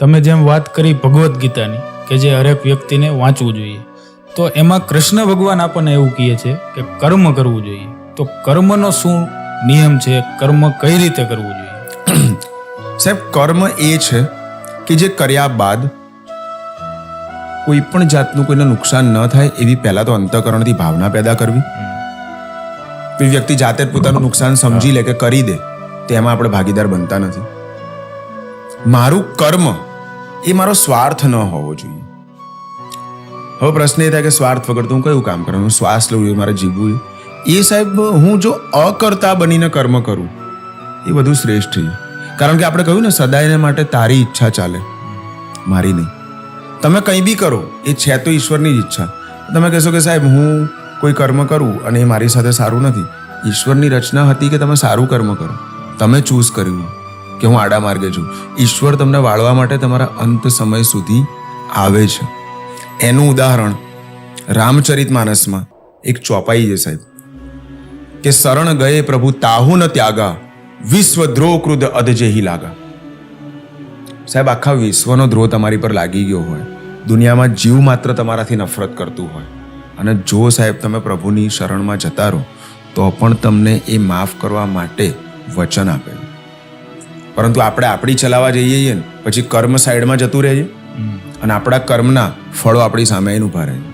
તમે જેમ વાત કરી ભગવદ્ ગીતાની કે જે હરેક વ્યક્તિને વાંચવું જોઈએ, તો એમાં કૃષ્ણ ભગવાન આપણને એવું કહે છે કે કર્મ કરવું જોઈએ. તો કર્મનો શું નિયમ છે? કર્મ કઈ રીતે કરવું જોઈએ? સાહેબ, કર્મ એ છે કે જે કર્યા બાદ કોઈ પણ જાતનું કોઈને નુકસાન ન થાય એવી પહેલા તો અંતઃકરણથી ભાવના પેદા કરવી. કોઈ વ્યક્તિ જાતે જ પોતાનું નુકસાન સમજી લે કે કરી દે, તેમાં આપણે ભાગીદાર બનતા નથી. મારું કર્મ એ મારો સ્વાર્થ ન હોવો જોઈએ. હવે પ્રશ્ન એ થાય કે સ્વાર્થ વગર તો હું કયું કામ કરું? શ્વાસ લઉં, મારે જીવવું. એ સાહેબ, હું જો અકર્તા બનીને કર્મ કરું એ વધુ શ્રેષ્ઠ છે. કારણ કે આપણે કહ્યું ને, સદાયને માટે તારી ઈચ્છા ચાલે, મારી નહીં. તમે કંઈ બી કરો, એ છે તો ઈશ્વરની જ ઈચ્છા. તમે કહેશો કે સાહેબ હું કોઈ કર્મ કરું અને એ મારી સાથે સારું નથી. ઈશ્વરની રચના હતી કે તમે સારું કર્મ કરો. તમે ચૂઝ કર્યું કે હું આડા માર્ગે છું. ઈશ્વર તમને વાળવા માટે તમારા અંત સમય સુધી આવે છે. એનું ઉદાહરણ રામચરિતમાનસમાં એક ચોપાઈ છે સાહેબ, કે શરણ ગયે પ્રભુ તાહુ ન ત્યાગા, વિશ્વદ્રોહ કૃદ અધજેહી લાગા. સાહેબ, આખા વિશ્વનો દ્રોહ તમારી પર લાગી ગયો હોય, દુનિયામાં જીવ માત્ર તમારાથી નફરત કરતું હોય, અને જો સાહેબ તમે પ્રભુની શરણમાં જતા રહો તો પણ તમને એ માફ કરવા માટે વચન આપે. પરંતુ આપણે આપણી ચલાવવા જઈએ ને પછી કર્મ સાઈડમાં જતું રહે છે અને આપણા કર્મના ફળો આપણી સામે આવીને ઊભા રહે છે.